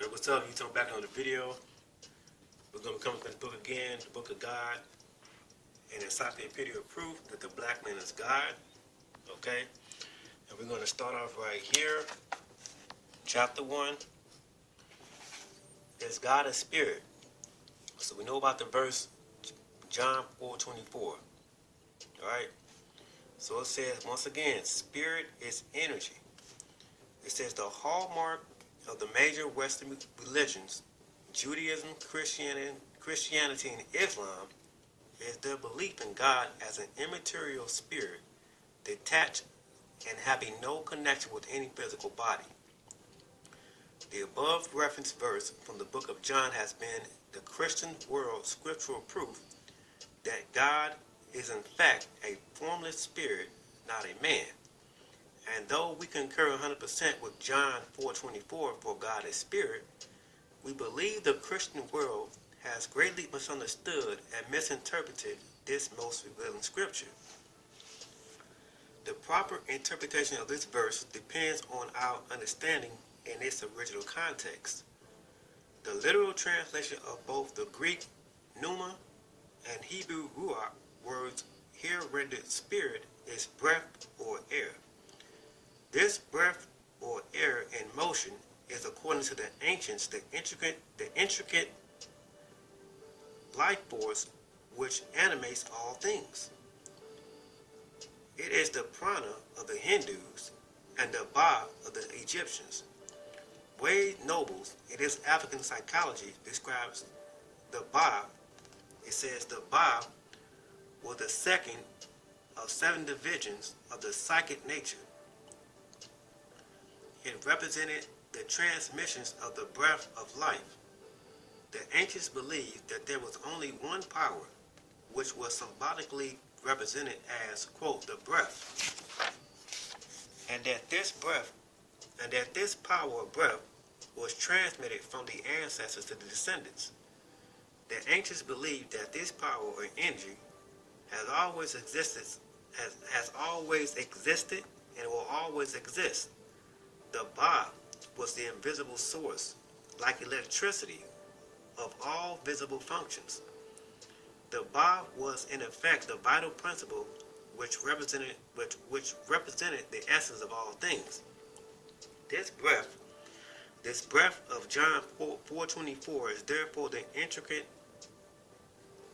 Okay, what's up? You talking back on the video. We're going to come up with the book again, the Book of God, and encyclopedia of proof that the black man is God. Okay, and we're going to start off right here. Chapter 1 is God is spirit. So we know about the verse John 4:24. Alright, so it says once again, spirit is energy. It says the hallmark of the major Western religions, Judaism, Christianity, and Islam, is their belief in God as an immaterial spirit, detached and having no connection with any physical body. The above referenced verse from the book of John has been the Christian world's scriptural proof that God is in fact a formless spirit, not a man. And though we concur 100% with John 4:24 for God is spirit, we believe the Christian world has greatly misunderstood and misinterpreted this most revealing scripture. The proper interpretation of this verse depends on our understanding in its original context. The literal translation of both the Greek pneuma and Hebrew ruach words here rendered spirit is breath or air. This breath or air in motion is, according to the ancients, the intricate life force which animates all things. It is the prana of the Hindus and the ba of the Egyptians. Wade Nobles, in his African psychology, describes the ba. It says the ba was the second of 7 divisions of the psychic nature. It represented the transmissions of the breath of life. The ancients believed that there was only one power, which was symbolically represented as, quote, the breath, and that this power of breath was transmitted from the ancestors to the descendants. The ancients believed that this power or energy has always existed and will always exist. The Ba was the invisible source, like electricity, of all visible functions. The Ba was in effect the vital principle which represented the essence of all things. This breath of John 4:24 is therefore the intricate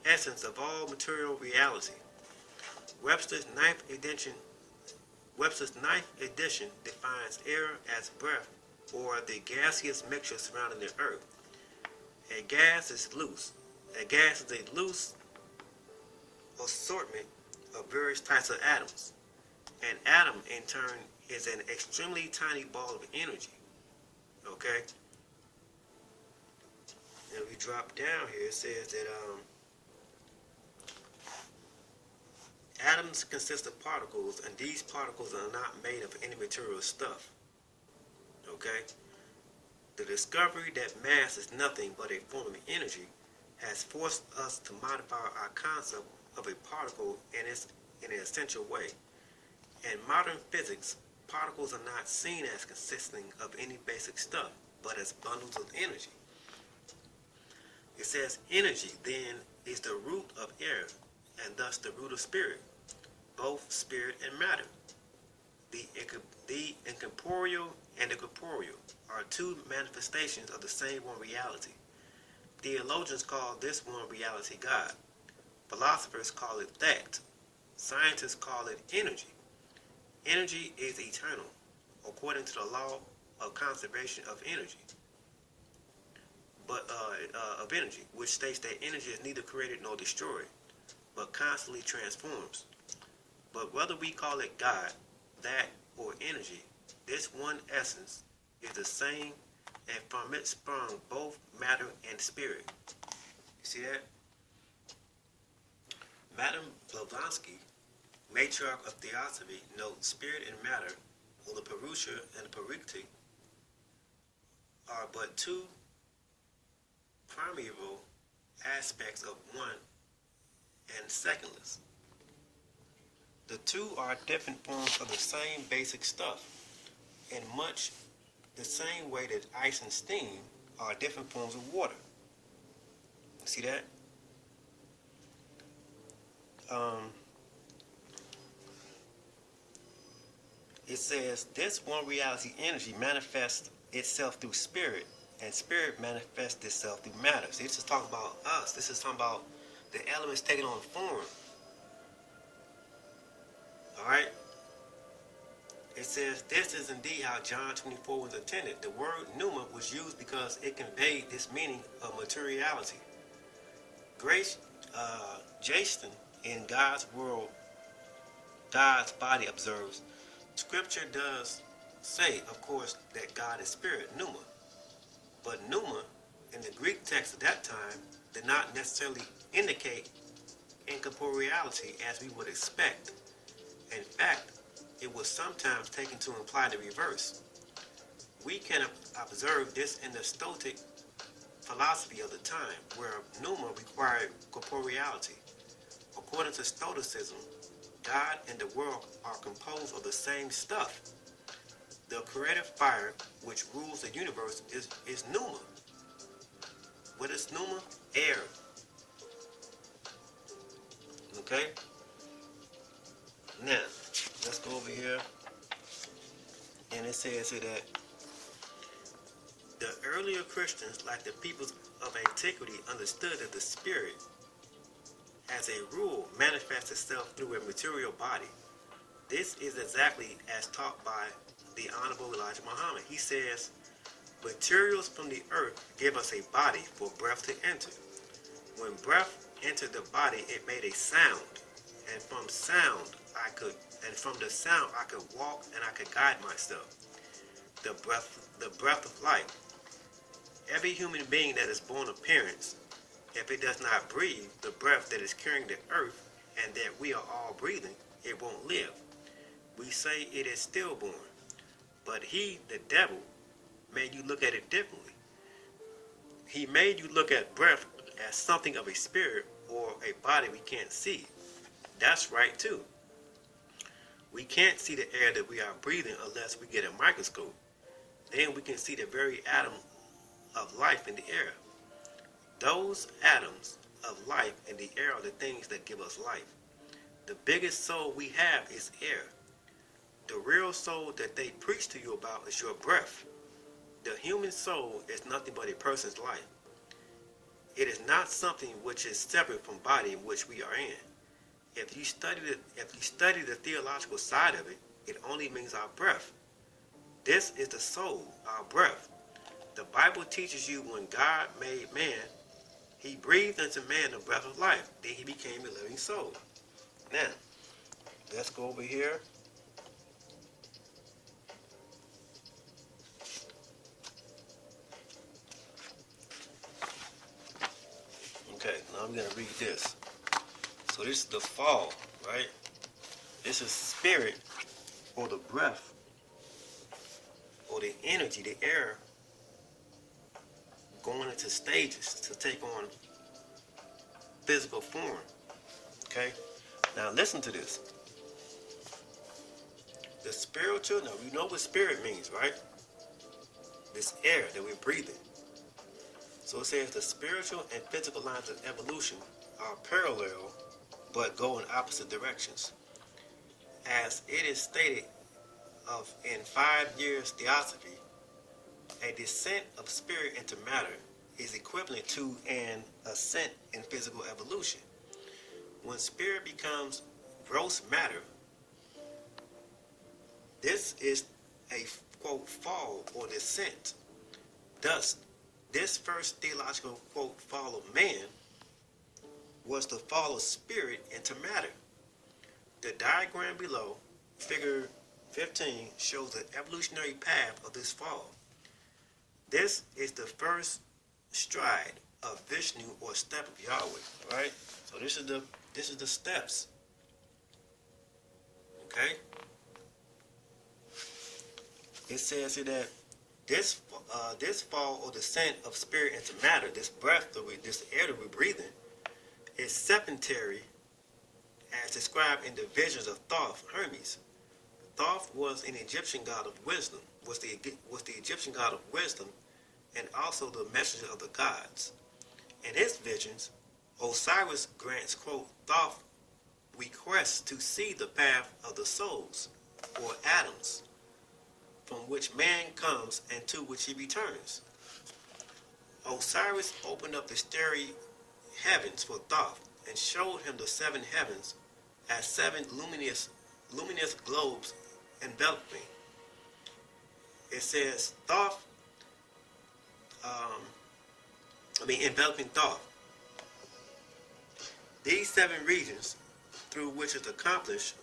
essence of all material reality. Webster's ninth edition defines air as breath or the gaseous mixture surrounding the earth. A gas is loose. A gas is a loose assortment of various types of atoms. An atom, in turn, is an extremely tiny ball of energy. Okay? And we drop down here, it says that atoms consist of particles, and these particles are not made of any material stuff. Okay? The discovery that mass is nothing but a form of energy has forced us to modify our concept of a particle in an essential way. In modern physics, particles are not seen as consisting of any basic stuff, but as bundles of energy. It says energy, then, is the root of air, and thus the root of spirit, both spirit and matter. The incorporeal and the corporeal are two manifestations of the same one reality. Theologians call this one reality God. Philosophers call it that. Scientists call it energy. Energy is eternal, according to the law of conservation of energy. Which states that energy is neither created nor destroyed, but constantly transforms. But whether we call it God, that, or energy, this one essence is the same, and from it sprung both matter and spirit. You see that? Madame Blavatsky, matriarch of Theosophy, notes spirit and matter, or the Purusha and the Prakriti, are but two primeval aspects of one and secondless. The two are different forms of the same basic stuff, in much the same way that ice and steam are different forms of water. See that? It says this one reality energy manifests itself through spirit, and spirit manifests itself through matter. So this is talking about us. This is talking about the elements taking on form. Alright? It says this is indeed how John 24 was intended. The word pneuma was used because it conveyed this meaning of materiality. Grace, Jason in God's world, God's body observes. Scripture does say, of course, that God is spirit, pneuma. But pneuma, in the Greek text at that time, did not necessarily indicate incorporeality as we would expect. In fact, it was sometimes taken to imply the reverse. We can observe this in the Stoic philosophy of the time, where pneuma required corporeality. According to Stoicism, God and the world are composed of the same stuff. The creative fire which rules the universe is pneuma. What is pneuma? Air. Okay? Now, let's go over here. And it says here that the earlier Christians, like the peoples of antiquity, understood that the spirit, as a rule, manifests itself through a material body. This is exactly as taught by the Honorable Elijah Muhammad. He says, materials from the earth give us a body for breath to enter. When breath entered the body, it made a sound, and from the sound I could walk and I could guide myself. The breath of life. Every human being that is born of parents, if it does not breathe the breath that is carrying the earth and that we are all breathing, it won't live. We say it is stillborn, but he, the devil, made you look at it differently. He made you look at breath as something of a spirit or a body we can't see. That's right too. We can't see the air that we are breathing unless we get a microscope. Then we can see the very atom of life in the air. Those atoms of life in the air are the things that give us life. The biggest soul we have is air. The real soul that they preach to you about is your breath. The human soul is nothing but a person's life. It is not something which is separate from body in which we are in. If you study the theological side of it, it only means our breath. This is the soul, our breath. The Bible teaches you when God made man, he breathed into man the breath of life. Then he became a living soul. Now, let's go over here. Okay, now I'm going to read this. So this is the fall, right? This is spirit, or the breath, or the energy, the air, going into stages to take on physical form. Okay? Now listen to this. The spiritual, now we know what spirit means, right? This air that we're breathing. So it says the spiritual and physical lines of evolution are parallel but go in opposite directions. As it is stated in 5 years theosophy, a descent of spirit into matter is equivalent to an ascent in physical evolution. When spirit becomes gross matter, this is a, quote, fall or descent. Thus, this first theological, quote, fall of man was the fall of spirit into matter. The diagram below, figure 15, shows the evolutionary path of this fall. This is the first stride of Vishnu or step of Yahweh, right? So this is the steps. Okay? It says here that this fall or descent of spirit into matter, this breath, this air that we're breathing, is septenary, as described in the visions of Thoth, Hermes. Thoth was an Egyptian god of wisdom, was the Egyptian god of wisdom and also the messenger of the gods. In his visions, Osiris grants, quote, Thoth requests to see the path of the souls, or atoms, from which man comes and to which he returns. Osiris opened up the starry heavens for Thoth and showed him the seven heavens as seven luminous globes enveloping. It says Thoth, enveloping Thoth. These seven regions through which is accomplished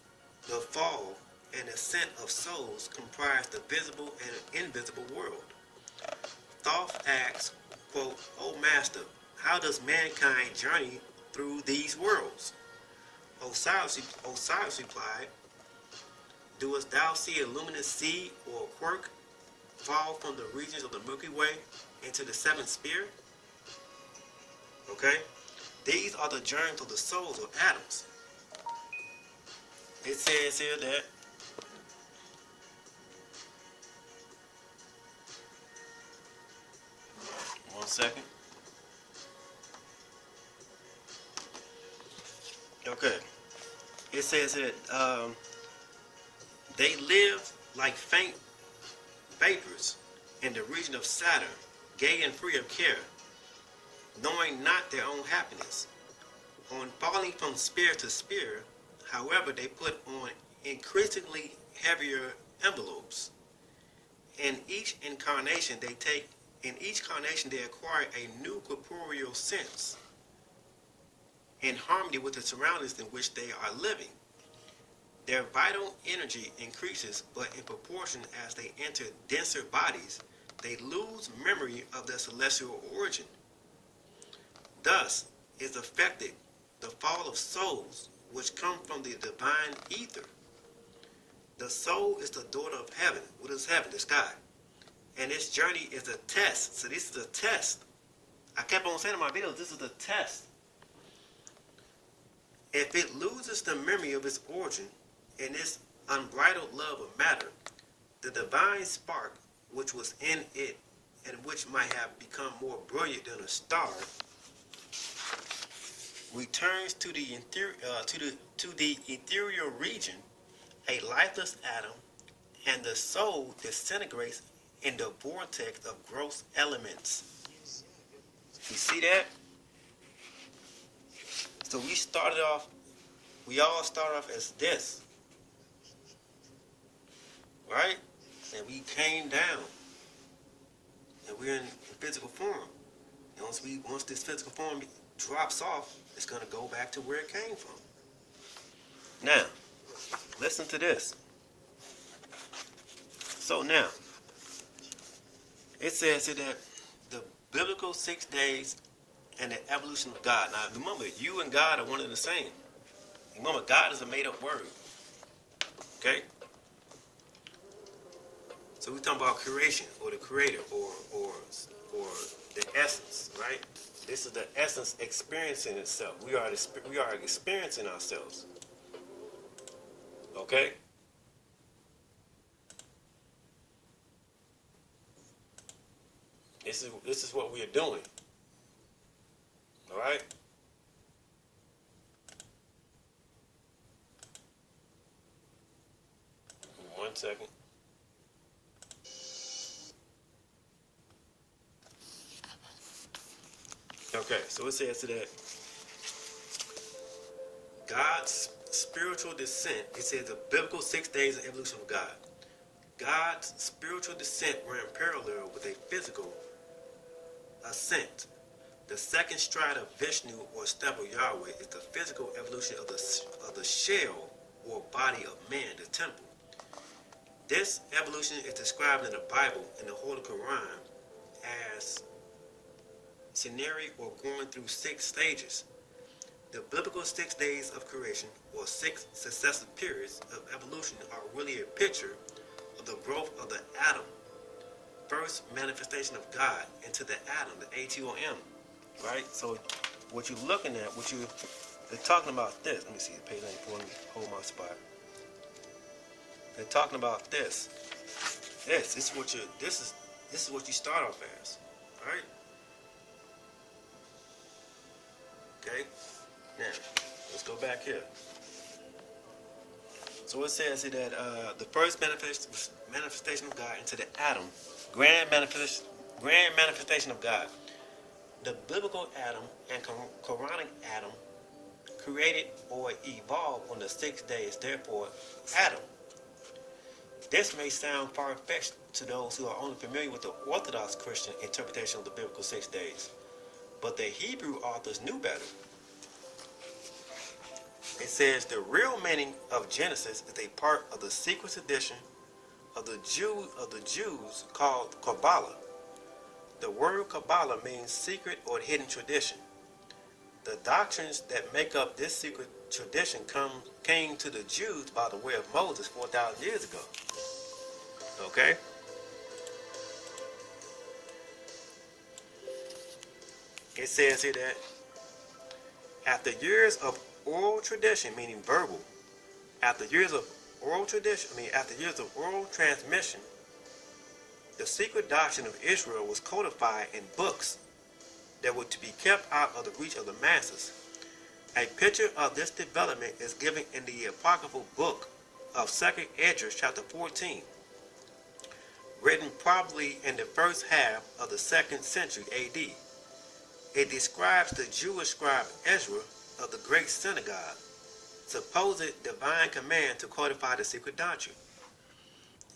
the fall and ascent of souls comprise the visible and invisible world. Thoth asks, quote, O Master, how does mankind journey through these worlds? Osiris replied, doest thou see a luminous seed or a quirk fall from the regions of the Milky Way into the seventh sphere? Okay? These are the germs of the souls or atoms. It says here that one second. Okay. It says that they live like faint vapors in the region of Saturn, gay and free of care, knowing not their own happiness. On falling from sphere to sphere, however, they put on increasingly heavier envelopes. In each incarnation they acquire a new corporeal sense in harmony with the surroundings in which they are living. Their vital energy increases, but in proportion as they enter denser bodies, they lose memory of their celestial origin. Thus is affected the fall of souls which come from the divine ether. The soul is the daughter of heaven. What is heaven? The sky. And its journey is a test. So this is a test. I kept on saying in my videos, this is a test. If it loses the memory of its origin and its unbridled love of matter, the divine spark which was in it and which might have become more brilliant than a star returns to the ethereal region, a lifeless atom, and the soul disintegrates in the vortex of gross elements. You see that? So we all started off as this, right? And we came down, and we're in physical form. And once this physical form drops off, it's going to go back to where it came from. Now, listen to this. So now, it says here that the biblical 6 days and the evolution of God. Now, remember, you and God are one and the same. Remember, God is a made-up word. Okay? So we're talking about creation, or the creator, or the essence, right? This is the essence experiencing itself. We are experiencing ourselves. Okay? This is what we are doing. All right? One second. Okay, so it says that God's spiritual descent, it says the biblical 6 days of evolution of God. God's spiritual descent ran parallel with a physical ascent. The second stride of Vishnu or step of Yahweh is the physical evolution of the shell or body of man, the temple. This evolution is described in the Bible and the Holy Quran as scenario or going through 6 stages. The biblical 6 days of creation, or 6 successive periods of evolution, are really a picture of the growth of the atom, first manifestation of God into the atom, the ATOM, right? So what you're looking at, they're talking about this. Let me see the page 94, let me hold my spot. They're talking about this. This is what you start off as. Alright? Okay? Now, let's go back here. So it says here that the first manifestation of God into the atom, grand manifestation of God. The biblical Adam and Quranic Adam created or evolved on the 6 days, therefore Adam. This may sound far-fetched to those who are only familiar with the Orthodox Christian interpretation of the biblical 6 days, but the Hebrew authors knew better. It says the real meaning of Genesis is a part of the secret edition of the Jews called Kabbalah. The word Kabbalah means secret or hidden tradition. The doctrines that make up this secret tradition came to the Jews by the way of Moses 4,000 years ago. Okay? It says here that after years of oral tradition, meaning verbal, after years of oral transmission, the secret doctrine of Israel was codified in books that were to be kept out of the reach of the masses. A picture of this development is given in the apocryphal book of 2nd Esdras, chapter 14, written probably in the first half of the 2nd century AD. It describes the Jewish scribe Ezra of the Great Synagogue, supposed divine command to codify the secret doctrine.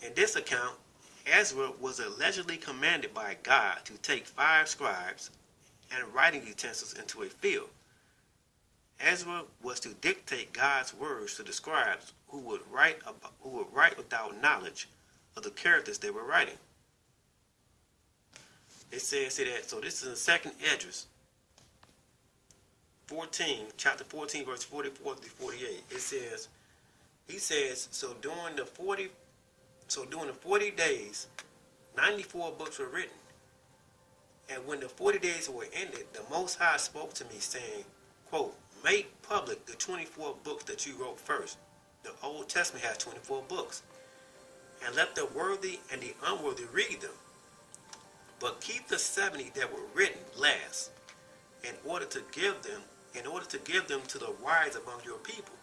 In this account, Ezra was allegedly commanded by God to take 5 scribes and writing utensils into a field. Ezra was to dictate God's words to the scribes who would write without knowledge of the characters they were writing. It says that, so this is in 2nd Esdras 14, chapter 14, verse 44 through 48. It says, he says, so during the 40 days, 94 books were written. And when the 40 days were ended, the Most High spoke to me, saying, quote, make public the 24 books that you wrote first. The Old Testament has 24 books. And let the worthy and the unworthy read them. But keep the 70 that were written last, in order to give them to the wise among your people.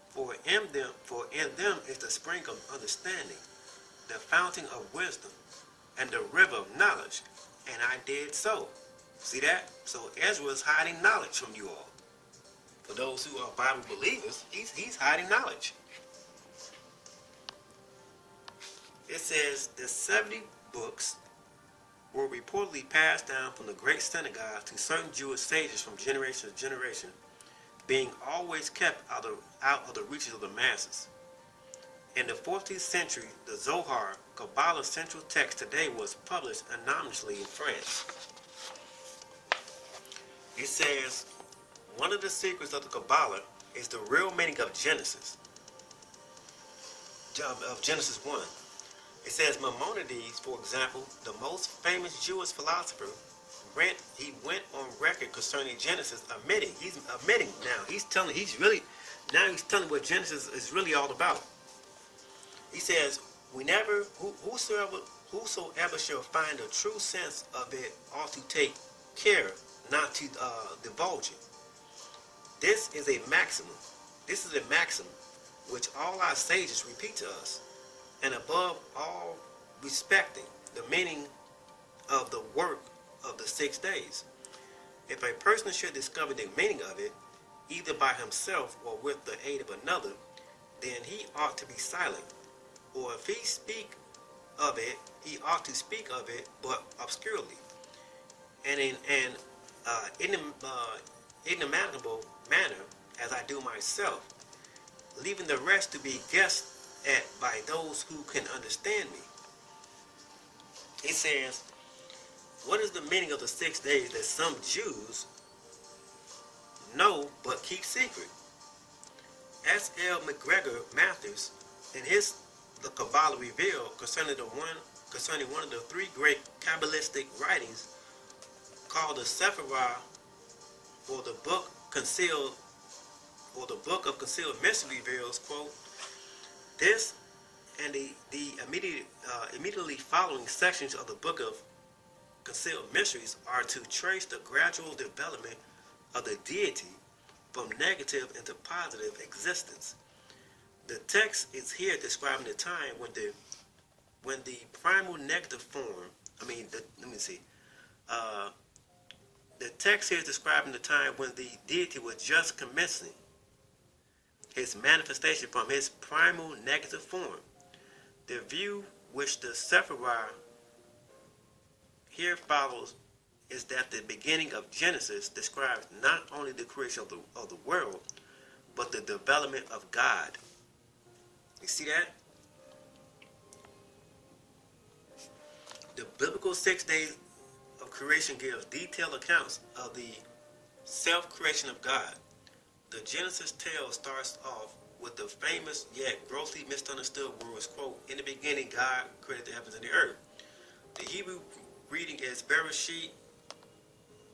For in them is the spring of understanding, the fountain of wisdom, and the river of knowledge. And I did so. See that? So Ezra is hiding knowledge from you all. For those who are Bible believers, he's hiding knowledge. It says the 70 books were reportedly passed down from the great synagogue to certain Jewish sages from generation to generation, being always kept out of the reaches of the masses. In the 14th century, the Zohar, Kabbalah's central text today, was published anonymously in France. It says, one of the secrets of the Kabbalah is the real meaning of Genesis. Of Genesis 1. It says Maimonides, for example, the most famous Jewish philosopher, he went on record concerning Genesis, he's admitting now. He's telling what Genesis is really all about. He says, whosoever shall find a true sense of it ought to take care not to divulge it. This is a maxim which all our sages repeat to us, and above all respecting the meaning of the work of the 6 days. If a person should discover the meaning of it, either by himself or with the aid of another, then he ought to be silent. Or if he speak of it, he ought to speak of it, but obscurely, and in an enigmatical manner, as I do myself, leaving the rest to be guessed at by those who can understand me. It says, what is the meaning of the 6 days that some Jews know but keep secret? S. L. McGregor Mathers, in his The Kabbalah Revealed, concerning one of the 3 great Kabbalistic writings called the Sephirah, or the Book of Concealed Mystery, reveals, quote, this and the immediately following sections of the book of concealed mysteries are to trace the gradual development of the deity from negative into positive existence. The text is here describing the time when the primal negative form. Let me see. The text here is describing the time when the deity was just commencing his manifestation from his primal negative form. The view which the Sephirah here follows is that the beginning of Genesis describes not only the creation of the world, but the development of God. You see that? The biblical 6 days of creation gives detailed accounts of the self-creation of God. The Genesis tale starts off with the famous yet grossly misunderstood words, quote, "In the beginning God created the heavens and the earth." The Hebrew reading is Bereshit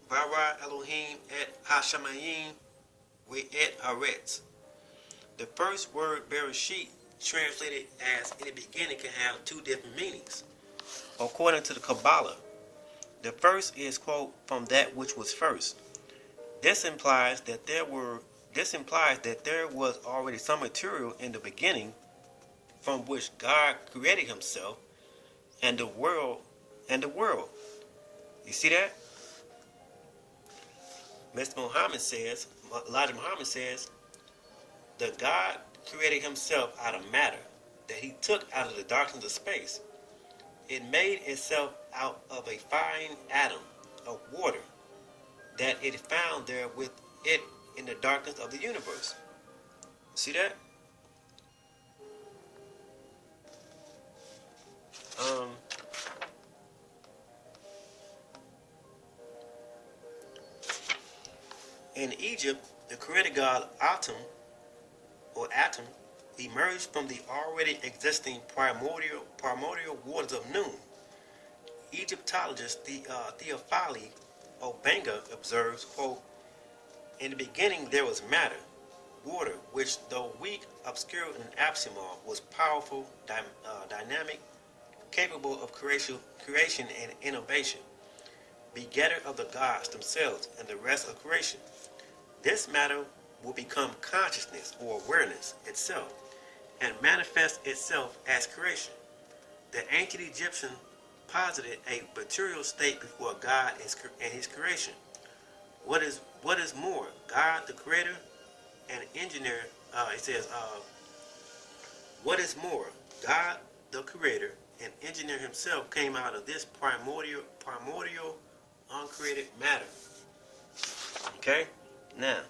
bara Elohim et hashamayim ve'et haaretz. The first word Bereshit, translated as "in the beginning," can have two different meanings. According to the Kabbalah, the first is, quote, "from that which was first." This implies that there was already some material in the beginning from which God created himself and the world. You see that? Elijah Muhammad says, the God created himself out of matter that he took out of the darkness of space. It made itself out of a fine atom of water that it found there with it in the darkness of the universe. See that? In Egypt, the creator god Atum emerged from the already existing primordial waters of Nun. Egyptologist Theophile Obenga observes, quote, "In the beginning there was matter, water, which though weak, obscure, and abysmal, was powerful, dynamic, capable of creation and innovation, begetter of the gods themselves and the rest of creation. This matter will become consciousness or awareness itself and manifest itself as creation. The ancient Egyptian posited a material state before God and his creation. What is more, God the creator and engineer, what is more, God the creator and engineer himself came out of this primordial uncreated matter." Okay? Now,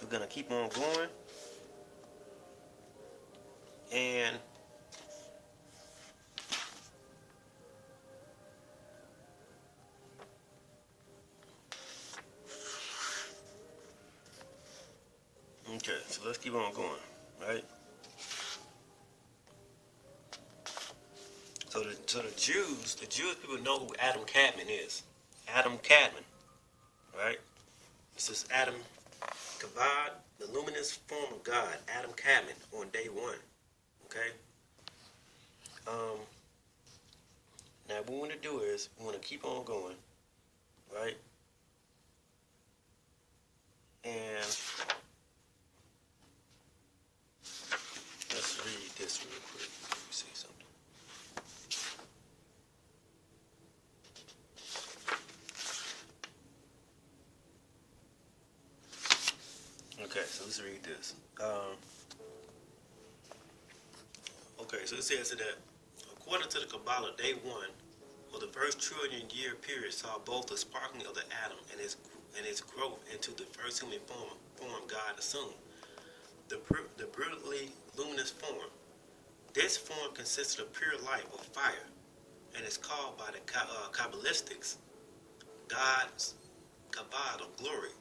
we're going to keep on going. And okay, so let's keep on going, right? So the Jewish people know who Adam Kadmon is. Adam Kadmon, right? This is Adam Kabod, the luminous form of God, Adam Kadmon, on day one. Okay? Now what we want to do is we want to keep on going, right? And let's read this real quick. Let me see something. Okay, so let's read this. Okay, so it says that according to the Kabbalah, day one, or the first trillion-year period, saw both the sparkling of the atom and its growth into the first human form God assumed, the brilliantly luminous form. This form consisted of pure light or fire, and is called by the Kabbalistics God's Kabod or glory.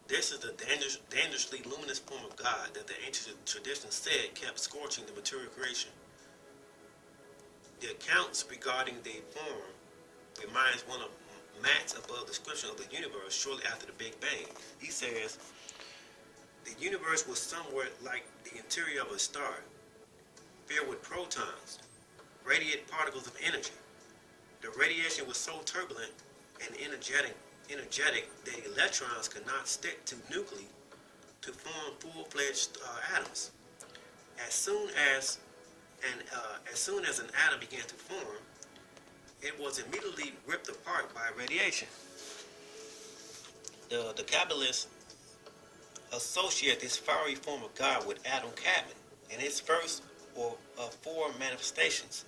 This is the dangerously luminous form of God that the ancient tradition said kept scorching the material creation. The accounts regarding the form reminds one of Matt's above description of the universe shortly after the Big Bang. He says, the universe was somewhat like the interior of a star, filled with protons, radiant particles of energy. The radiation was so turbulent and energetic that electrons could not stick to nuclei to form full-fledged atoms. As soon as an atom began to form, it was immediately ripped apart by radiation. The Kabbalists associate this fiery form of God with Adam Kadmon and his first of four manifestations.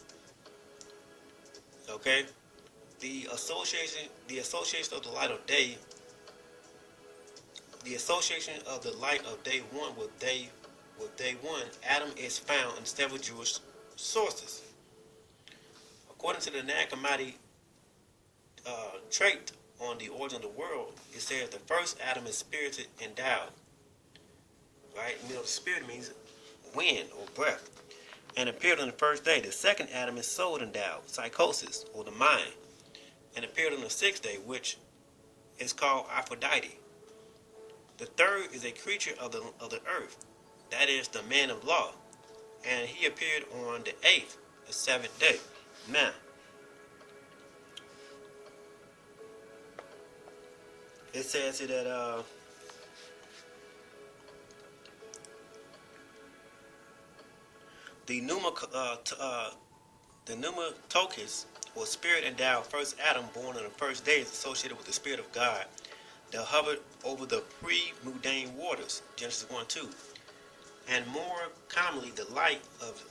Okay, the association of the light of day. The association of the light of day one with day one, Adam is found in several Jewish sources. According to the Nag Hammadi trait on the origin of the world, it says the first Adam is spirited endowed. Right? You know, spirit means wind or breath, and appeared on the first day. The second Adam is soul endowed, psychosis, or the mind, and appeared on the sixth day, which is called Aphrodite. The third is a creature of the earth, that is the man of law, and he appeared on the eighth, the seventh day. Now, it says here that the Pneumatokis, or spirit endowed first Adam born on the first day, is associated with the Spirit of God that hovered over the pre-mundane waters, Genesis 1:2, and more commonly the light of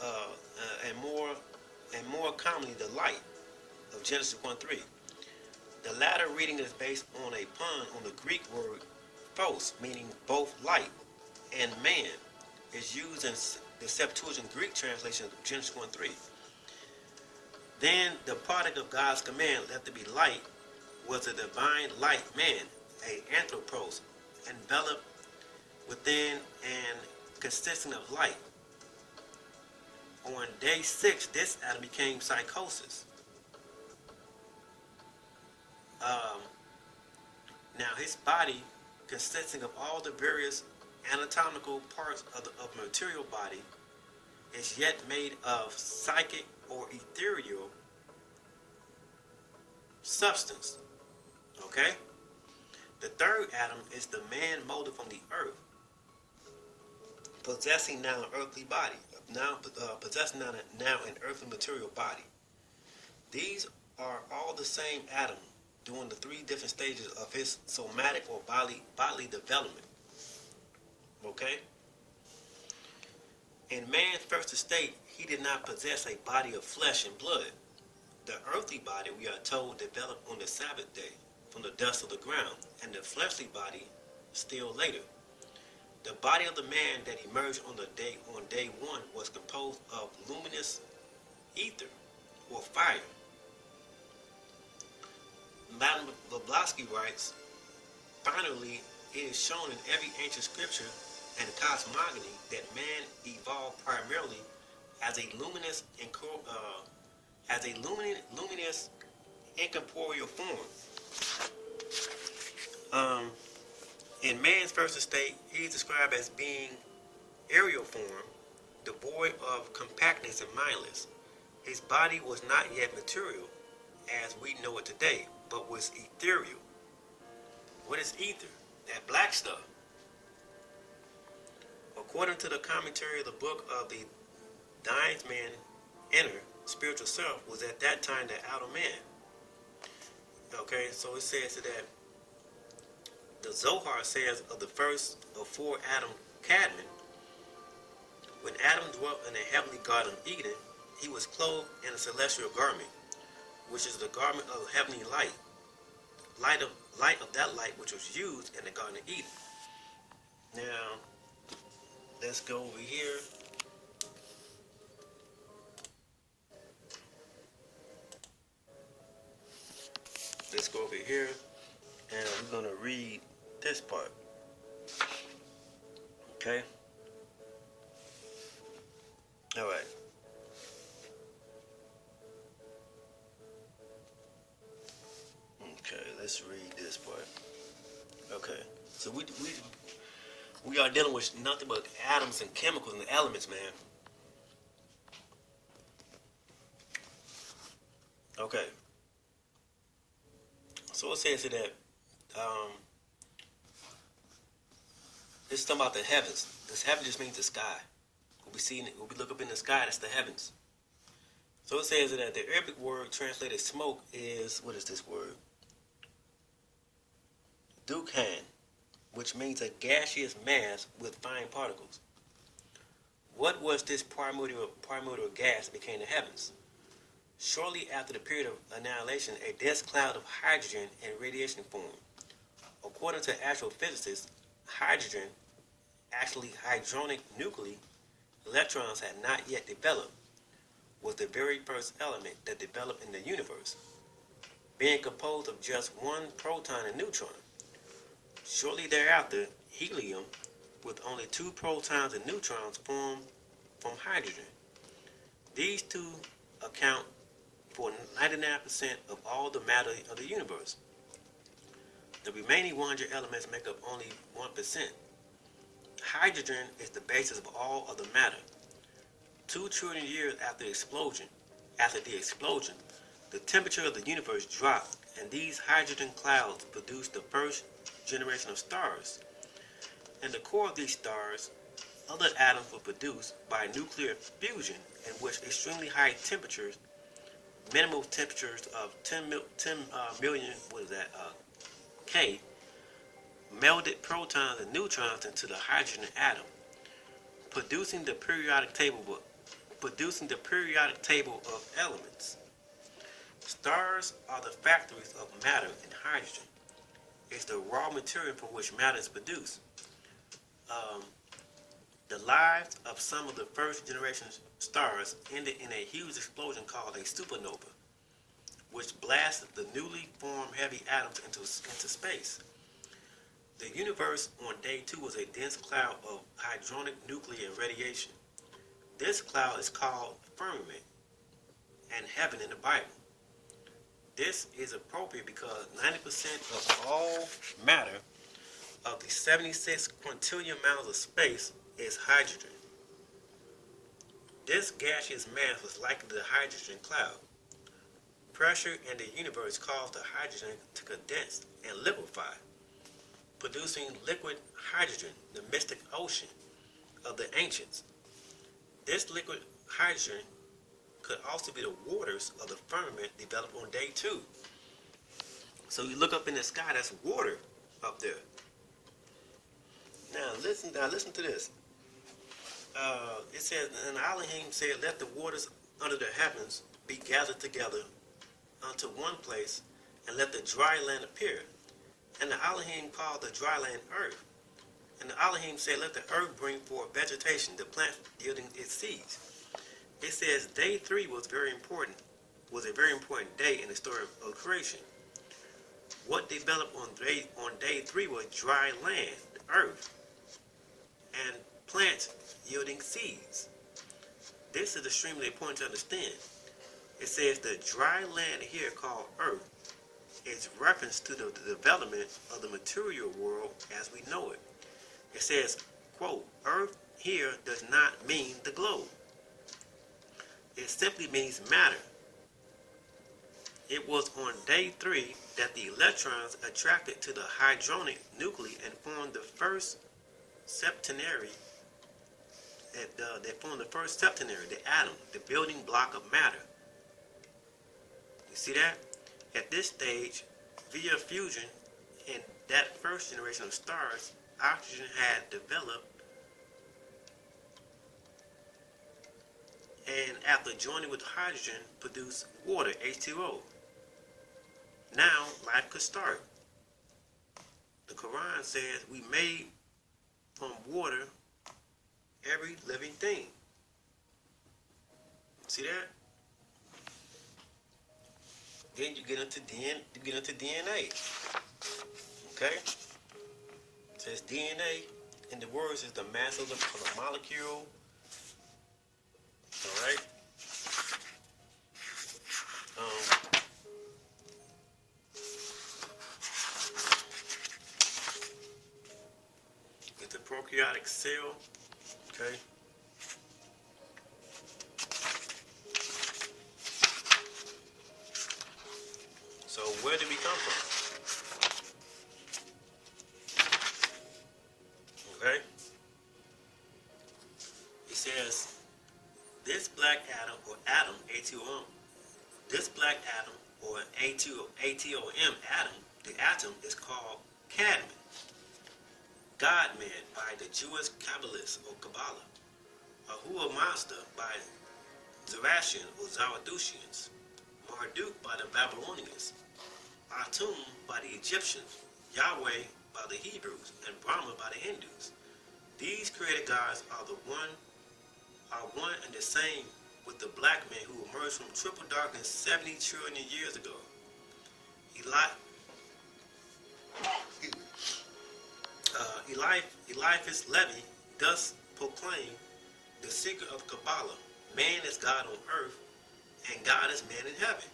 Genesis 1:3. The latter reading is based on a pun on the Greek word phos, meaning both light and man, is used in the Septuagint Greek translation of Genesis 1:3. Then the product of God's command, let there be light, was a divine light man, a anthropos, enveloped within and consisting of light. On day 6, this Adam became psychosis. Now his body, consisting of all the various anatomical parts of the material body, is yet made of psychic or ethereal substance. Okay? The third Adam is the man molded from the earth, possessing now an earthly body, possessing now an earthly material body. These are all the same Adam during the three different stages of his somatic or bodily development. Okay? In man's first estate, he did not possess a body of flesh and blood. The earthly body, we are told, developed on the Sabbath day from the dust of the ground, and the fleshly body still later. The body of the man that emerged on day one was composed of luminous ether or fire. Madame Blavatsky writes, finally, it is shown in every ancient scripture and cosmogony that man evolved primarily as a luminous incorporeal form. In man's first estate, he is described as being aerial form, devoid of compactness and mindless. His body was not yet material as we know it today, but was ethereal. What is ether? That black stuff. According to the commentary of the book of the Dying Man Inner Spiritual Self, was at that time the outer man. Okay, so it says that the Zohar says of the first of four Adam, Kadmon, when Adam dwelt in the heavenly garden of Eden, he was clothed in a celestial garment, which is the garment of heavenly light, light of that light which was used in the Garden of Eden. Now, let's go over here. Let's go over here, and we're going to read this part. Okay? All right. Okay, let's read this part. Okay, so we are dealing with nothing but atoms and chemicals and elements, man. Okay, So it says here that this is talking about the heavens. This heaven just means the sky. When we look up in the sky, that's the heavens. So it says that the Arabic word translated smoke is, what is this word? Dukhan, which means a gaseous mass with fine particles. What was this primordial gas that became the heavens? Shortly after the period of annihilation, a dense cloud of hydrogen and radiation formed. According to astrophysicists, hydrogen, actually hydronic nuclei, electrons had not yet developed, was the very first element that developed in the universe, being composed of just one proton and neutron. Shortly thereafter, helium, with only 2 protons and neutrons, formed from hydrogen. These two account for 99% of all the matter of the universe. The remaining 100 elements make up only 1%. Hydrogen is the basis of all of the matter. 2 trillion years after the explosion, the temperature of the universe dropped, and these hydrogen clouds produced the first generation of stars. In the core of these stars, other atoms were produced by nuclear fusion, in which extremely high temperatures, minimal temperatures of 10 million, K, melded protons and neutrons into the hydrogen atom, producing the periodic table of elements. Stars are the factories of matter and hydrogen. It's the raw material from which matter is produced. The lives of some of the first generation stars ended in a huge explosion called a supernova, which blasted the newly formed heavy atoms into space. The universe on day 2 was a dense cloud of hydronic nuclei and radiation. This cloud is called firmament and heaven in the Bible. This is appropriate because 90% of all matter of the 76 quintillion miles of space is hydrogen. This gaseous mass was likely the hydrogen cloud. Pressure in the universe caused the hydrogen to condense and liquefy, producing liquid hydrogen, the mystic ocean of the ancients. This liquid hydrogen could also be the waters of the firmament developed on day 2. So you look up in the sky, that's water up there. Now listen to this. It says, and Elohim said, let the waters under the heavens be gathered together unto one place, and let the dry land appear. And the Elohim called the dry land earth. And the Elohim said, let the earth bring forth vegetation, the plant yielding its seeds. It says day 3 was a very important day in the story of creation. What developed on day 3 was dry land, the earth, and plants yielding seeds. This is extremely important to understand. It says the dry land here called earth is reference to the development of the material world as we know it. It says, quote, earth here does not mean the globe. It simply means matter. It was on day 3 that the electrons attracted to the hydronic nuclei and formed the first septenary, the atom, the building block of matter. You see that? At this stage, via fusion in that first generation of stars, oxygen had developed, and after joining with hydrogen, produced water, H2O. Now, life could start. The Quran says we made from water every living thing. See that? Then you get into DNA. Okay? It says DNA, in the words, is the mass of the molecule. Alright? It's the prokaryotic cell. Okay? So where did we come from? atom, atom, the atom is called cadmium. God-man by the Jewish Kabbalists or Kabbalah. Ahura Mazda by Zoroastrian or Zarathustrians. Marduk by the Babylonians. Atum by the Egyptians. Yahweh by the Hebrews, and Brahma by the Hindus. These created gods are one and the same with the black man who emerged from triple darkness 70 trillion years ago. Eliphas Levi thus proclaimed the secret of Kabbalah: man is God on earth, and God is man in heaven.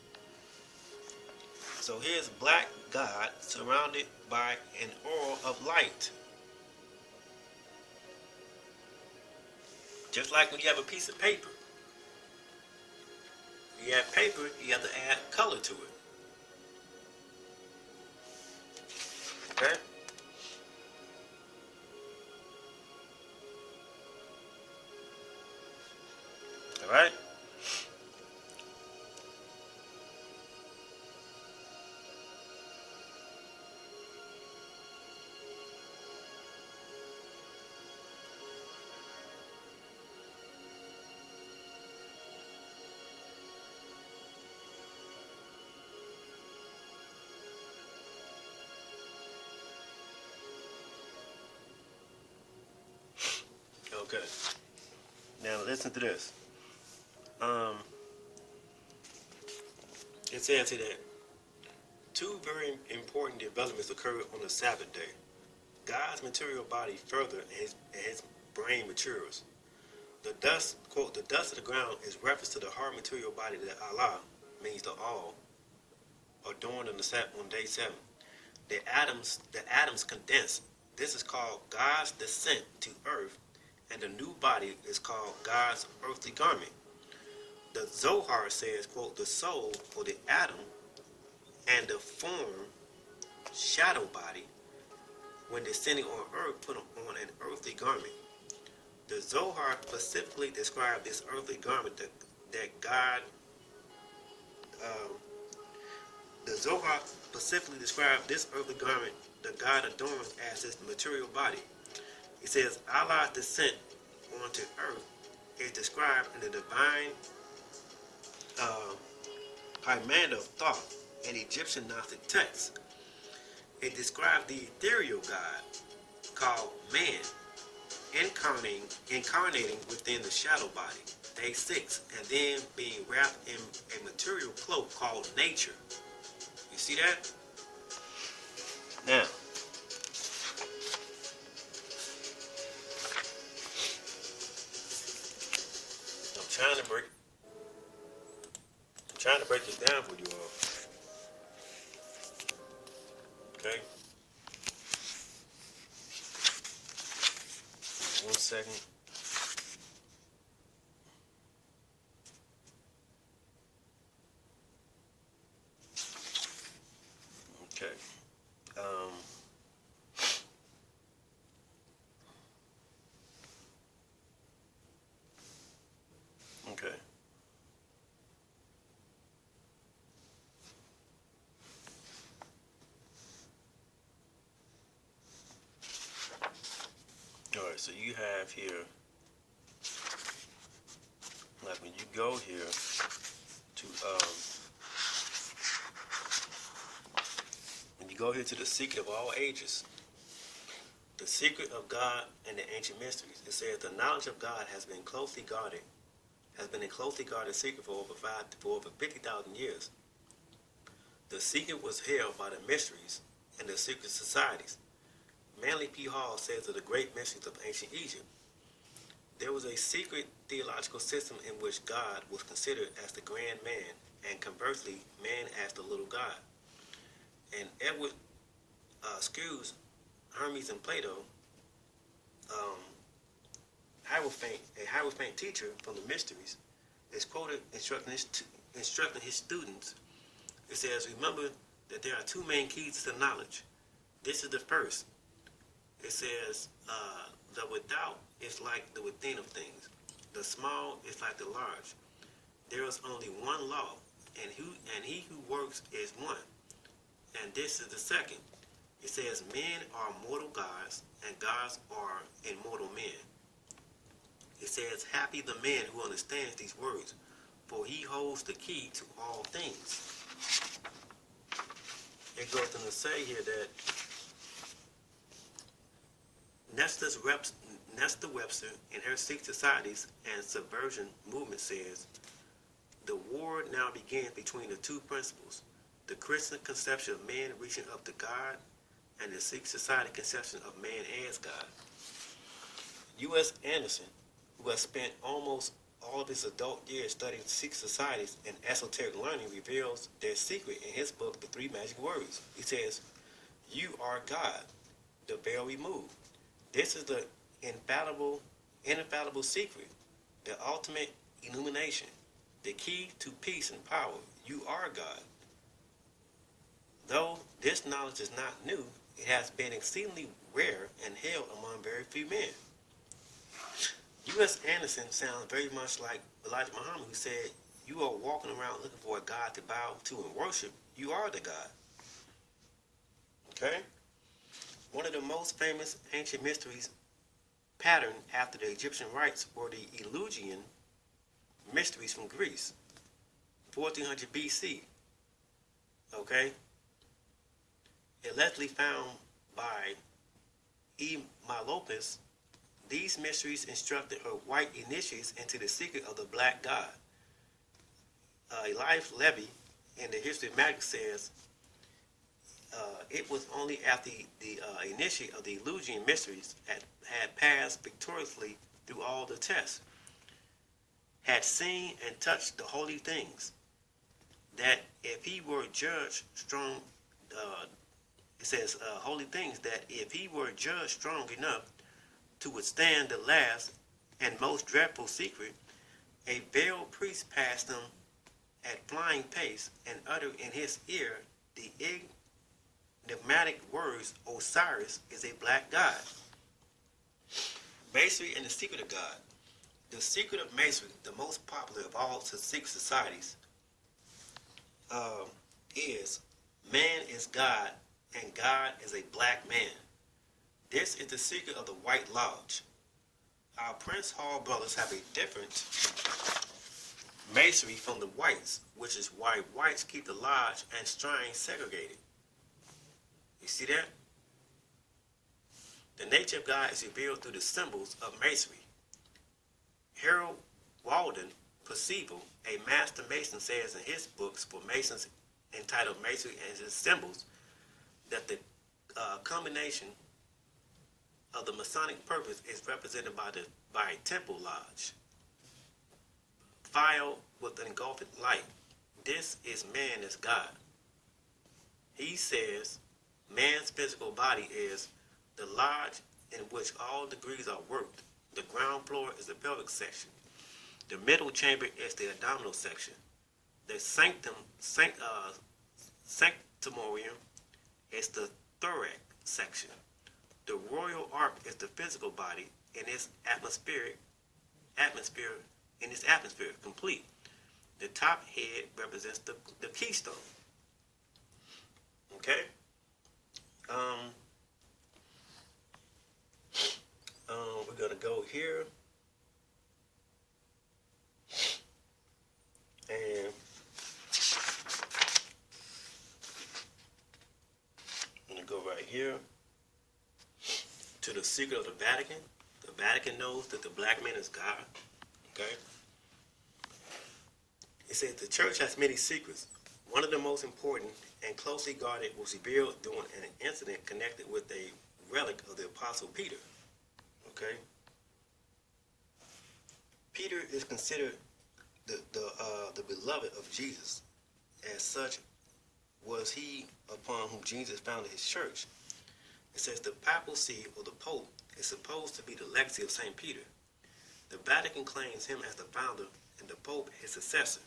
So here's black God surrounded by an aura of light. Just like when you have a piece of paper. You have paper, you have to add color to it. Okay? Alright? Okay. Now listen to this. It says here that two very important developments occurred on the Sabbath day. God's material body further and his brain matures. The dust, quote, the dust of the ground is reference to the hard material body that Allah, means the all, adorned on day 7. The atoms condense. This is called God's descent to earth, and the new body is called God's earthly garment. The Zohar says, quote, the soul, or the atom, and the form, shadow body, when descending on earth, put on an earthly garment. The Zohar specifically described this earthly garment that God, the Zohar specifically described this earthly garment that God adorns as his material body. He says Allah's descent onto earth is described in the divine Hymanda of Thoth, an Egyptian Gnostic text. It describes the ethereal God called man incarnating within the shadow body, day 6, and then being wrapped in a material cloak called nature. You see that? Now, I'm trying to break this down for you all. Okay? 1 second. Okay. Okay. Alright, so you have here, like when you go here to, when you go here to the secret of all ages, the secret of God and the ancient mysteries, it says the knowledge of God has been a closely guarded secret for over 50,000 years. The secret was held by the mysteries and the secret societies. Manly P. Hall says of the great mysteries of ancient Egypt, there was a secret theological system in which God was considered as the grand man, and conversely, man as the little God. And Edward Skews, Hermes and Plato, a hierophant teacher from the mysteries, is quoted instructing his students. It says, remember that there are two main keys to knowledge. This is the first. It says, the without is like the within of things. The small is like the large. There is only one law, and he who works is one. this is the second. It says, men are mortal gods, and gods are immortal men. It says, happy the man who understands these words, for he holds the key to all things. It goes on to say here that Nesta Webster, in her Six Societies and Subversion movement, says, the war now begins between the two principles, the Christian conception of man reaching up to God and the Sikh society conception of man as God. U.S. Anderson, who has spent almost all of his adult years studying Sikh societies and esoteric learning, reveals their secret in his book, The Three Magic Words. He says, you are God, the veil removed. This is the infallible secret, the ultimate illumination, the key to peace and power. You are God. Though this knowledge is not new, it has been exceedingly rare and held among very few men. U.S. Anderson sounds very much like Elijah Muhammad, who said, you are walking around looking for a God to bow to and worship. You are the God. Okay? One of the most famous ancient mysteries patterned after the Egyptian rites were the Eleusinian mysteries from Greece, 1400 BC. Okay? Allegedly found by E. Malopus, these mysteries instructed her white initiates into the secret of the black god. Elias Levy in the History of Magic says, it was only after the initiate of the Eleusinian mysteries had passed victoriously through all the tests, had seen and touched the holy things, that if he were judged strong, it says holy things, that if he were judged strong enough to withstand the last and most dreadful secret, a veiled priest passed him at flying pace and uttered in his ear the enigmatic words, Osiris is a black god. Masonry and the secret of God. The secret of Masonry, the most popular of all Sikh societies, is man is God and God is a black man. This is the secret of the White Lodge. Our Prince Hall brothers have a different masonry from the whites, which is why whites keep the lodge and shrine segregated. You see that? The nature of God is revealed through the symbols of masonry. Harold Walden Percival, a master mason, says in his books for masons entitled Masonry and Its Symbols, that the combination of the Masonic purpose is represented by a temple lodge, fire with engulfing light. This is man as God. He says man's physical body is the lodge in which all degrees are worked. The ground floor is the pelvic section. The middle chamber is the abdominal section. The sanctumorium is the thorax section. The royal ark is the physical body in its atmosphere complete. The top head represents the keystone. Okay? We're gonna go here and I'm gonna go right here to the secret of the Vatican. The Vatican knows that the black man is God. Okay? It says the church has many secrets. One of the most important and closely guarded was revealed during an incident connected with a relic of the Apostle Peter. Okay? Peter is considered the beloved of Jesus. As such was he upon whom Jesus founded his church. It says the papal see, or the Pope, is supposed to be the legacy of St. Peter. The Vatican claims him as the founder and the Pope his successor.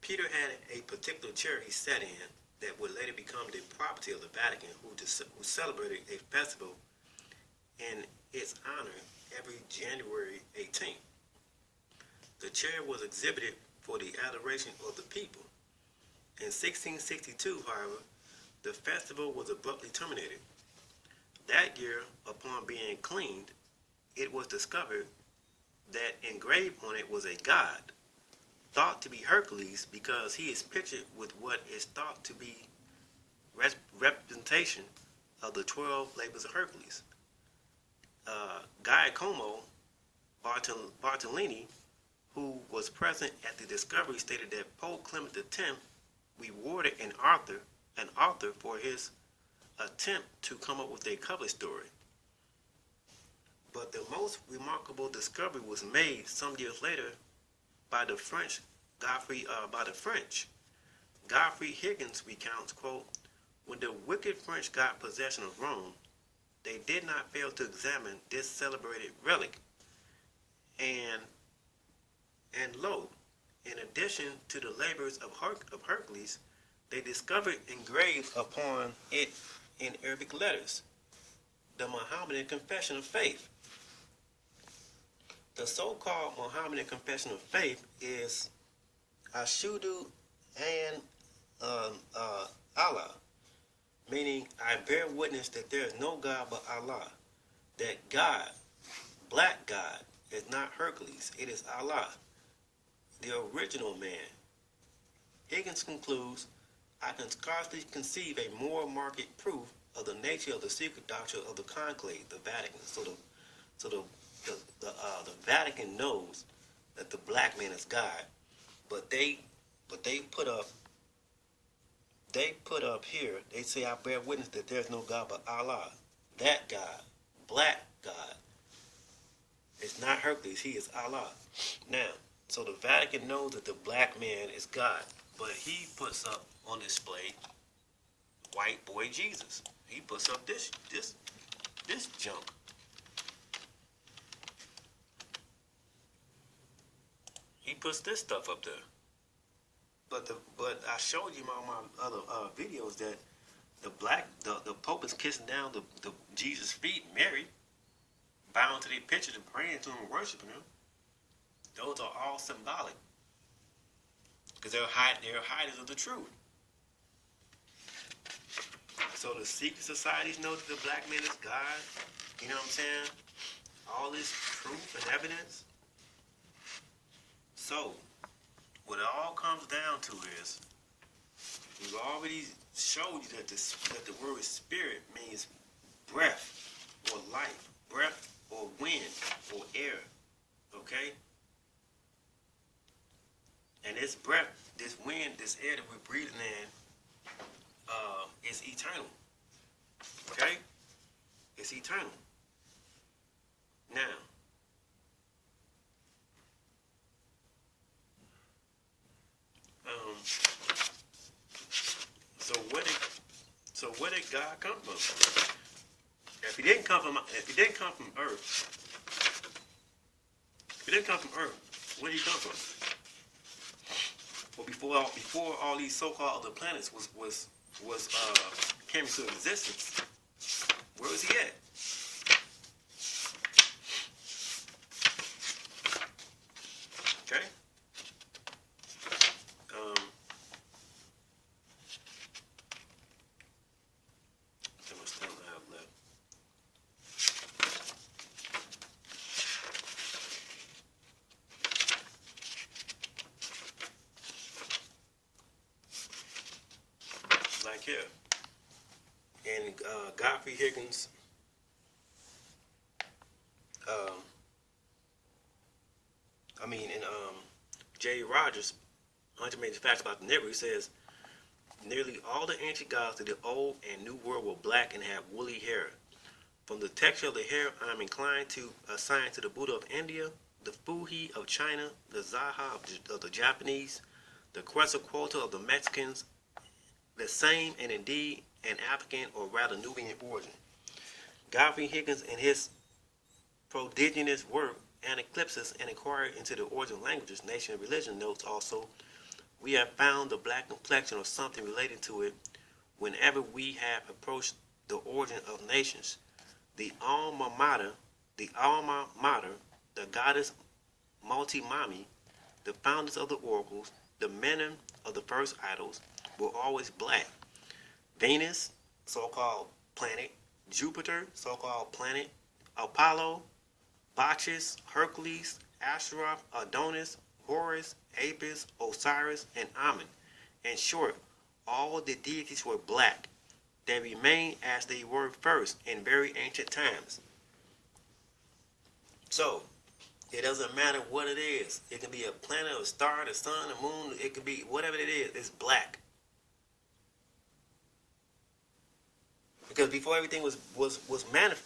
Peter had a particular chair he sat in that would later become the property of the Vatican, who celebrated a festival in its honor every January 18th. The chair was exhibited for the adoration of the people. In 1662, however, the festival was abruptly terminated. That year, upon being cleaned, it was discovered that engraved on it was a god, thought to be Hercules because he is pictured with what is thought to be representation of the 12 labors of Hercules. Giacomo Bartolini, who was present at the discovery, stated that Pope Clement X rewarded an author for his attempt to come up with a cover story. But the most remarkable discovery was made some years later by the French. Godfrey Higgins recounts, quote, "When the wicked French got possession of Rome, they did not fail to examine this celebrated relic, and lo, in addition to the labors of Hercules, they discovered engraved upon it in Arabic letters the Mohammedan Confession of Faith. The so-called Mohammedan Confession of Faith is Ashudu and Allah, meaning I bear witness that there is no God but Allah, that God, black God, is not Hercules, it is Allah, the original man." Higgins concludes, "I can scarcely conceive a more marked proof of the nature of the secret doctrine of the conclave, the Vatican." So the Vatican knows that the black man is God, but they put up here, they say, "I bear witness that there is no God but Allah, that God, black God, is not Hercules, he is Allah." Now, so the Vatican knows that the black man is God, but he puts up on display white boy Jesus. He puts up this junk. He puts this stuff up there. But I showed you in all my other videos that the Pope is kissing down the Jesus' feet, Mary, bowing to their pictures and praying to him and worshiping him. Those are all symbolic, because they're hiders of the truth. So the secret societies know that the black man is God. You know what I'm saying? All this proof and evidence. So what it all comes down to is, we've already showed you that the word spirit means breath or life, breath or wind or air. Okay? And this breath, this wind, this air that we're breathing in is eternal. Okay? It's eternal. Now, so where did God come from? If he didn't come from Earth, where did he come from? Well, before all these so-called other planets came into existence, where was he at? Okay. How much time I have left? Like here. And Godfrey Higgins, J. Rogers, 100 Major Facts About the Negro, he says, nearly all the ancient gods of the Old and New World were black and had woolly hair. From the texture of the hair, I am inclined to assign to the Buddha of India, the Fuji of China, the Zaha of the Japanese, the Quetzalcoatl of the Mexicans, the same and indeed an African or rather Nubian origin. Godfrey Higgins, in his prodigious work Aneclipsis and Inquiry into the Origin of Languages, Nation and Religion, notes also, we have found the black complexion or something related to it whenever we have approached the origin of nations. The alma mater, the goddess Multimami, the founders of the oracles, the men of the first idols, were always black. Venus, so-called planet. Jupiter, so-called planet. Apollo, Bacchus, Hercules, Astaroth, Adonis, Horus, Apis, Osiris, and Amun. In short, all the deities were black. They remain as they were first in very ancient times. So, it doesn't matter what it is. It can be a planet, a star, the sun, the moon. It can be whatever it is. It's black. Because before everything was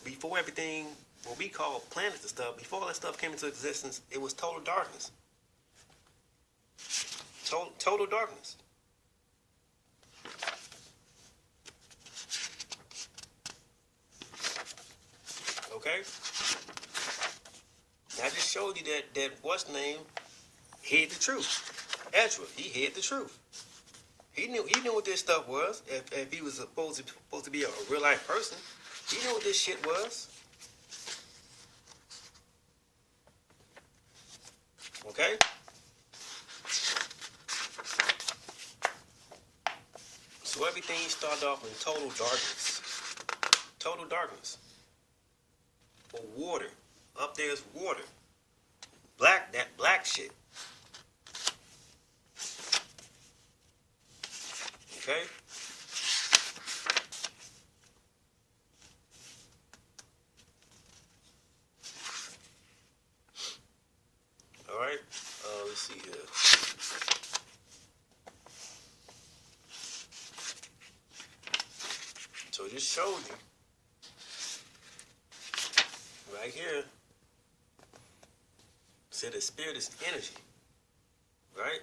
before everything what we call planets and stuff, before all that stuff came into existence, it was total darkness. Total darkness. Okay? I just showed you that what's name hid the truth. Ezra, he hid the truth. He knew what this stuff was. If he was supposed to be a real life person, he knew what this shit was. Okay? So everything started off in total darkness. Total darkness. For water. Up there's water. That black shit. Okay? Alright, let's see here. So just showed you right here. Said the spirit is energy, right?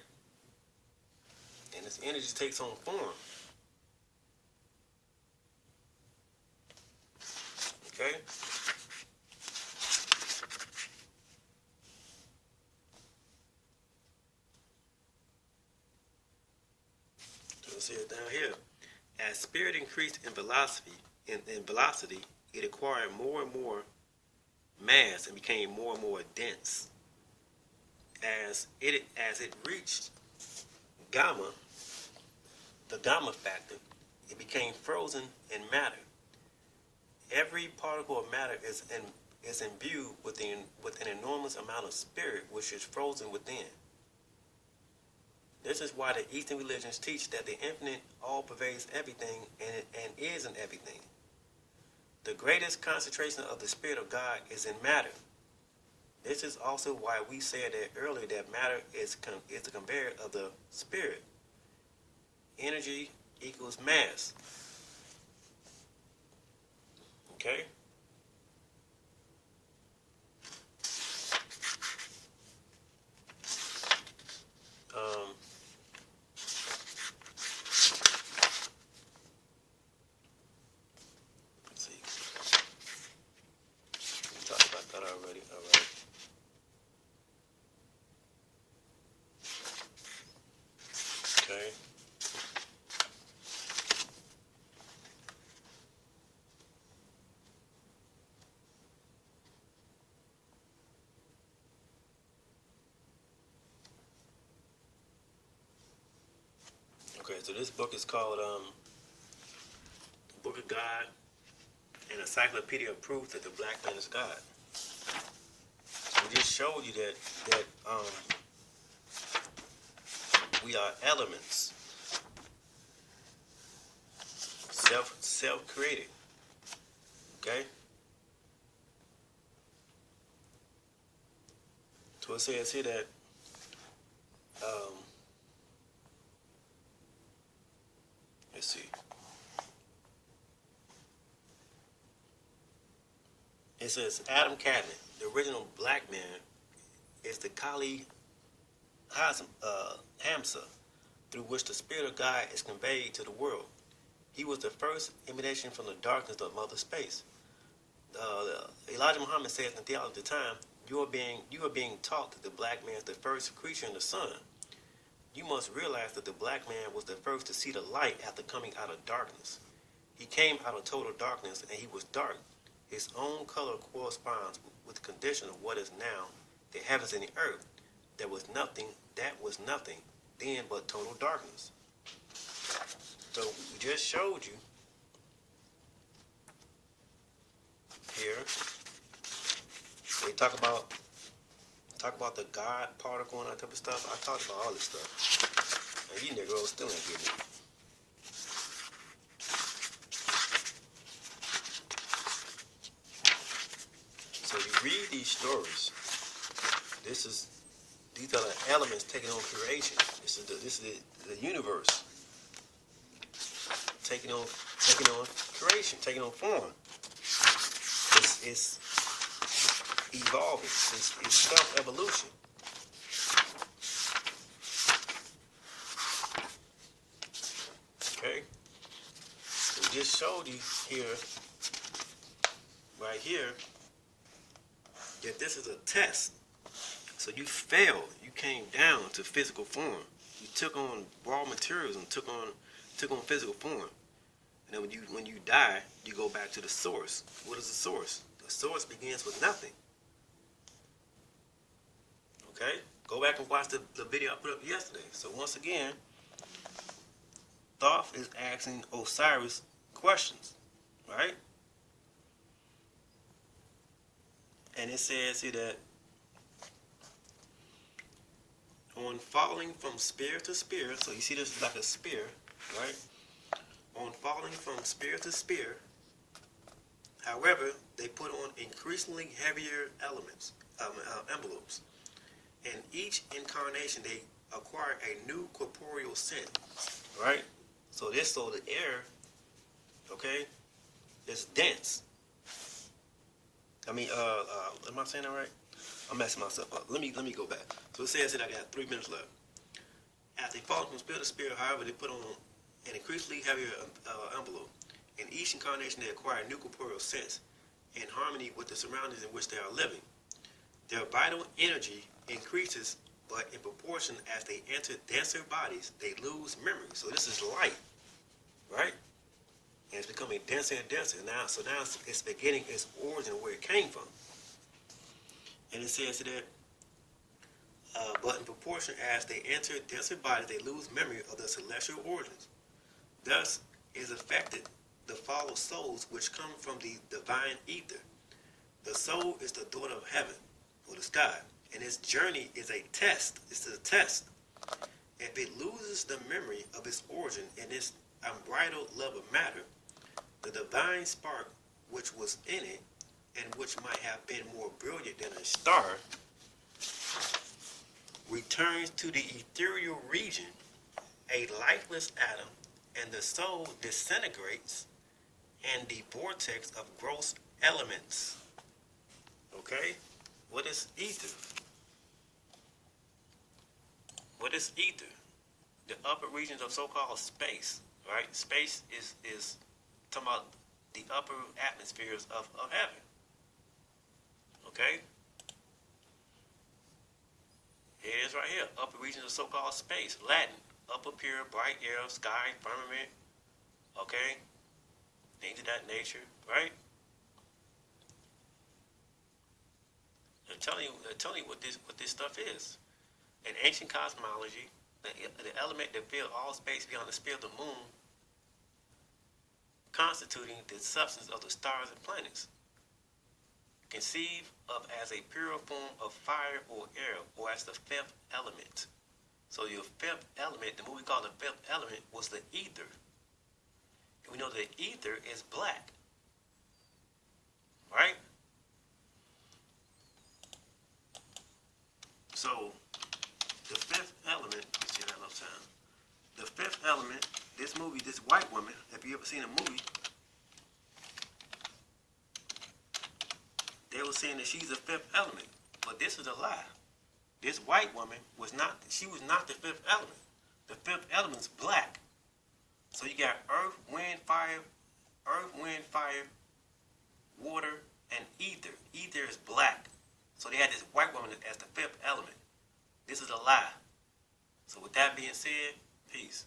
And this energy takes on form. Okay? So let's see it down here. As spirit increased in velocity, it acquired more and more mass and became more and more dense. As it reached gamma, the gamma factor, it became frozen in matter. Every particle of matter is imbued with an enormous amount of spirit, which is frozen within. This is why the Eastern religions teach that the infinite all pervades everything and is in everything. The greatest concentration of the Spirit of God is in matter. This is also why we said that earlier that matter is the conveyor of the Spirit. Energy equals mass. Okay? Let's see. We talked about that already. All right. Okay. Okay, so this book is called Book of God, an encyclopedia of proof that the black man is God. So we just showed you that we are elements, self-created. Okay. So it says here that let's see. It says Adam Cadman, the original black man, is the Kali Hamsa, through which the Spirit of God is conveyed to the world. He was the first emanation from the darkness of Mother Space. Elijah Muhammad says in the theology of the time, you are being taught that the black man is the first creature in the sun. You must realize that the black man was the first to see the light after coming out of darkness. He came out of total darkness and he was dark. His own color corresponds with the condition of what is now the heavens and the earth. That was nothing then but total darkness. So we just showed you here. They talk about the God particle and that type of stuff. I talked about all this stuff. And you niggas still ain't getting it. So you read these stories. These are the elements taking on creation. This is the universe taking on creation, taking on form. It's evolving. It's self-evolution. Okay? We just showed you here, right here, that this is a test. So you failed. You came down to physical form. You took on raw materials and took on physical form. And then when you die, you go back to the source. What is the source? The source begins with nothing. Okay? Go back and watch the video I put up yesterday. So once again, Thoth is asking Osiris questions, right? And it says here that on falling from spear to spear, so you see this is like a spear, right? On falling from spear to spear, however, they put on increasingly heavier envelopes. In each incarnation, they acquire a new corporeal scent, right? So the air, okay, is dense. I mean, am I saying that right? I'm messing myself up. Let me go back. So it says that I got 3 minutes left. As they fall from spear to spear, however, they put on an increasingly heavier envelope. In each incarnation, they acquire new corporeal sense in harmony with the surroundings in which they are living. Their vital energy increases, but in proportion as they enter denser bodies, they lose memory. So this is light, right? And it's becoming denser and denser. Now it's beginning its origin where it came from. And it says that, but in proportion as they enter denser bodies, they lose memory of their celestial origins. Thus is affected the fallen souls which come from the divine ether. The soul is the daughter of heaven, or the sky, and its journey is a test. It's a test. If it loses the memory of its origin and its unbridled love of matter, the divine spark which was in it, and which might have been more brilliant than a star, returns to the ethereal region, a lifeless atom, and the soul disintegrates in the vortex of gross elements. Okay? What is ether? What is ether? The upper regions of so-called space, right? Space is talking about the upper atmospheres of heaven. Okay? Here it is right here. Upper regions of so-called space. Latin. Upper pure, bright air, sky, firmament. Okay? Things of that nature. Right? They're telling you what this stuff is. In ancient cosmology, the element that filled all space beyond the sphere of the moon, constituting the substance of the stars and planets, conceived of as a pure form of fire or air, or as the fifth element. So your fifth element, the movie called The Fifth Element, was the ether. And we know that ether is black. Right? So, the fifth element, let's see that another time. The fifth element, this movie, this white woman, if you ever seen a movie, they were saying that she's the fifth element. But this is a lie. This white woman was not the fifth element. The fifth element is black. So you got earth, wind, fire, water, and ether. Ether is black. So they had this white woman as the fifth element. This is a lie. So with that being said, peace.